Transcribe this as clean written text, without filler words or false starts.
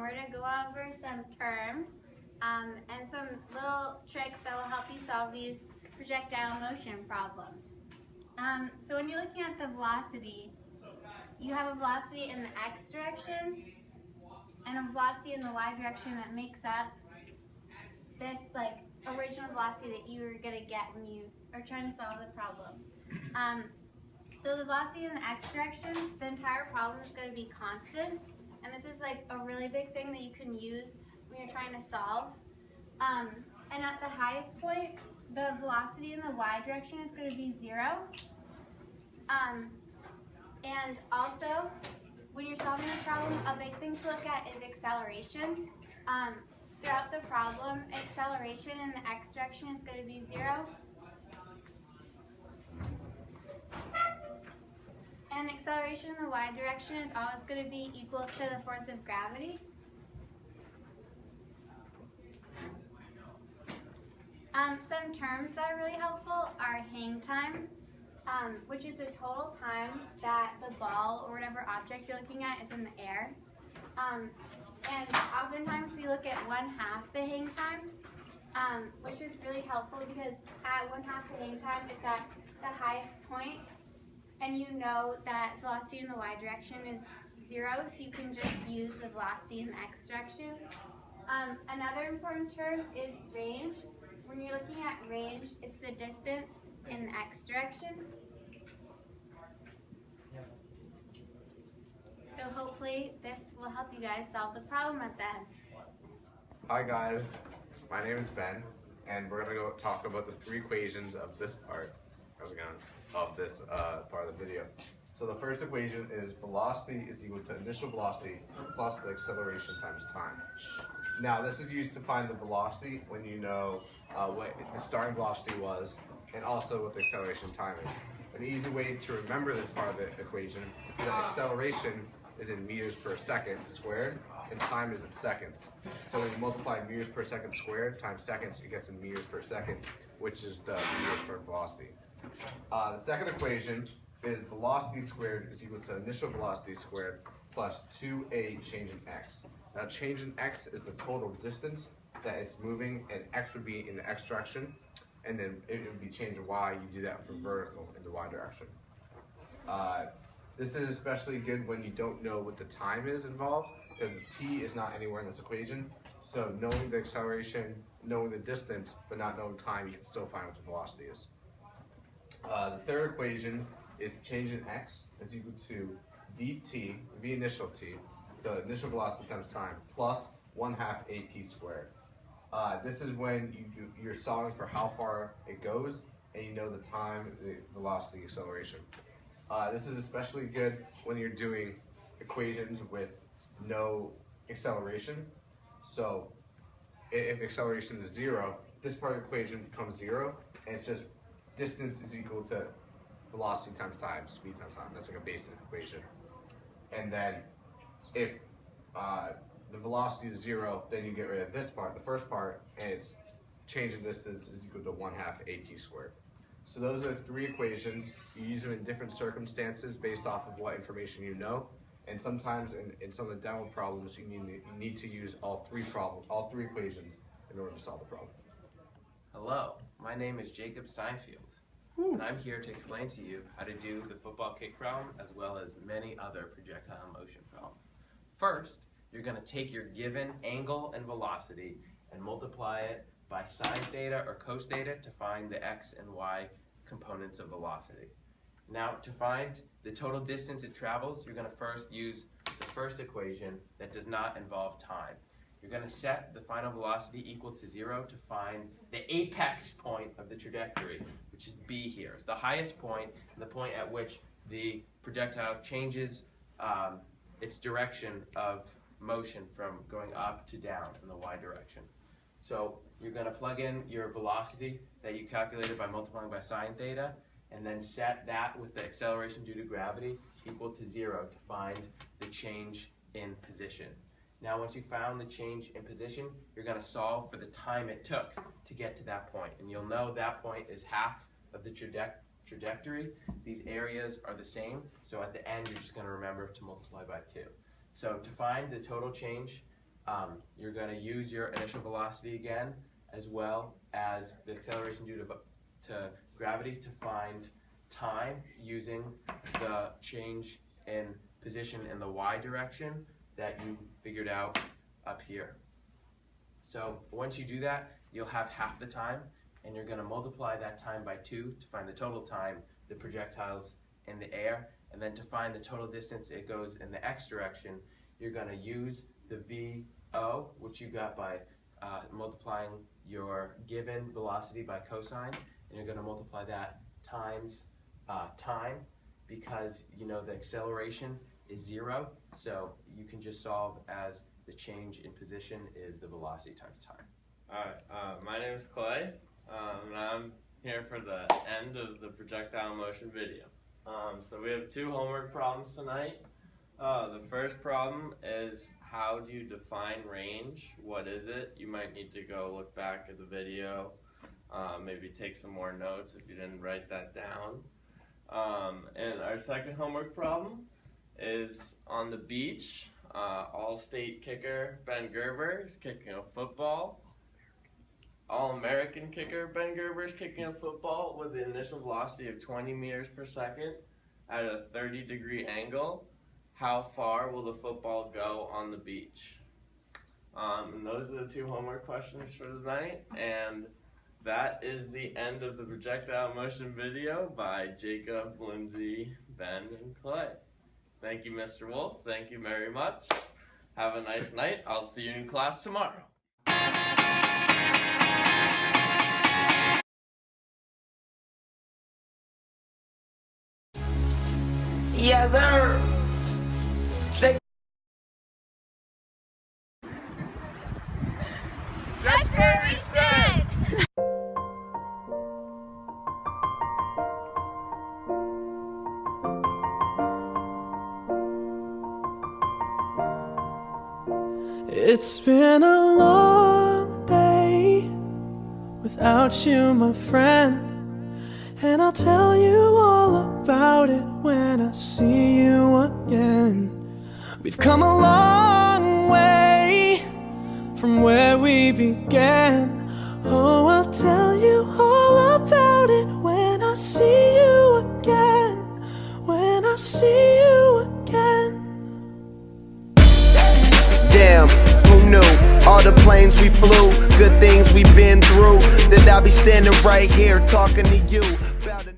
we're going to go over some terms and some little tricks that will help you solve these projectile motion problems. So when you're looking at the velocity, you have a velocity in the x direction and a velocity in the y direction that makes up this original velocity that you were going to get when you are trying to solve the problem. So the velocity in the x direction, the entire problem is going to be constant, and this is a really big thing that you can use when you're trying to solve. And at the highest point, the velocity in the y direction is going to be 0. And also, when you're solving this problem, a big thing to look at is acceleration. Throughout the problem, acceleration in the x direction is going to be 0. And acceleration in the y direction is always going to be equal to the force of gravity. Some terms that are really helpful are hang time, which is the total time that the ball or whatever object you're looking at is in the air. And oftentimes we look at 1/2 the hang time, which is really helpful because at 1/2 the hang time it's at the highest point, and you know that velocity in the y direction is 0, so you can just use the velocity in the x direction. Another important term is range. When you're looking at range, it's the distance in the x direction. So hopefully this will help you guys solve the problem at the end. Hi guys, my name is Ben, and we're going to go talk about the 3 equations of this part. Of this part of the video. So the first equation is velocity is equal to initial velocity plus the acceleration times time. Now this is used to find the velocity when you know what the starting velocity was and also what the acceleration time is. An easy way to remember this part of the equation is that acceleration is in meters per second squared and time is in seconds. So when you multiply meters per second squared times seconds, it gets in meters per second, which is the meters for velocity. The second equation is velocity squared is equal to initial velocity squared plus 2a change in x. Now change in x is the total distance that it's moving, and x would be in the x direction, and then it would be change in y. You do that for vertical in the y direction. This is especially good when you don't know what the time is involved, because t is not anywhere in this equation. So knowing the acceleration, knowing the distance, but not knowing time, you can still find what the velocity is. The third equation is change in x is equal to v initial t, so initial velocity times time, plus 1/2 at squared. This is when you're solving for how far it goes, and you know the time, the velocity, acceleration. This is especially good when you're doing equations with no acceleration. So if acceleration is 0, this part of the equation becomes 0, and it's just distance is equal to velocity times time, speed times time. That's like a basic equation. And then if the velocity is 0, then you get rid of this part, the first part, and it's change in distance is equal to 1/2 at squared. So those are the 3 equations. You use them in different circumstances based off of what information you know. And sometimes in some of the demo problems, you need to use all 3 equations in order to solve the problem. Hello, my name is Jacob Steinfield, and I'm here to explain to you how to do the football kick problem as well as many other projectile motion problems. First, you're going to take your given angle and velocity and multiply it by sine theta or cos theta to find the x and y components of velocity. Now, to find the total distance it travels, you're going to first use the first equation that does not involve time. You're going to set the final velocity equal to 0 to find the apex point of the trajectory, which is B here. It's the highest point, and the point at which the projectile changes its direction of motion from going up to down in the y direction. So you're going to plug in your velocity that you calculated by multiplying by sine theta, and then set that with the acceleration due to gravity equal to 0 to find the change in position. Now once you found the change in position, you're going to solve for the time it took to get to that point. And you'll know that point is half of the trajectory. These areas are the same, so at the end you're just going to remember to multiply by 2. So to find the total change You're going to use your initial velocity again, as well as the acceleration due to gravity to find time using the change in position in the y direction that you figured out up here. So once you do that, you'll have half the time, and you're going to multiply that time by 2 to find the total time the projectile's in the air, and then to find the total distance it goes in the x direction, you're going to use the VO, which you got by multiplying your given velocity by cosine, and you're going to multiply that times time, because you know the acceleration is 0, so you can just solve as the change in position is the velocity times time. Alright, my name is Clay, and I'm here for the end of the projectile motion video. So we have 2 homework problems tonight. The first problem is, how do you define range? What is it? You might need to go look back at the video, maybe take some more notes if you didn't write that down. And our second homework problem is, on the beach, All-State kicker Ben Gerber is kicking a football. All-American kicker Ben Gerber is kicking a football with the initial velocity of 20 meters per second at a 30-degree angle. How far will the football go on the beach? And those are the 2 homework questions for tonight, and that is the end of the projectile motion video by Jacob, Lindsay, Ben, and Clay. Thank you, Mr. Wolf. Thank you very much. Have a nice night. I'll see you in class tomorrow. Yes, sir. Just where we stood! It's been a long day without you, my friend, and I'll tell you all about it when I see you again. We've come a long way from where we began. Oh, I'll tell you all about it when I see you again. When I see you again. Damn, who knew? All the planes we flew, good things we've been through, that I'll be standing right here talking to you.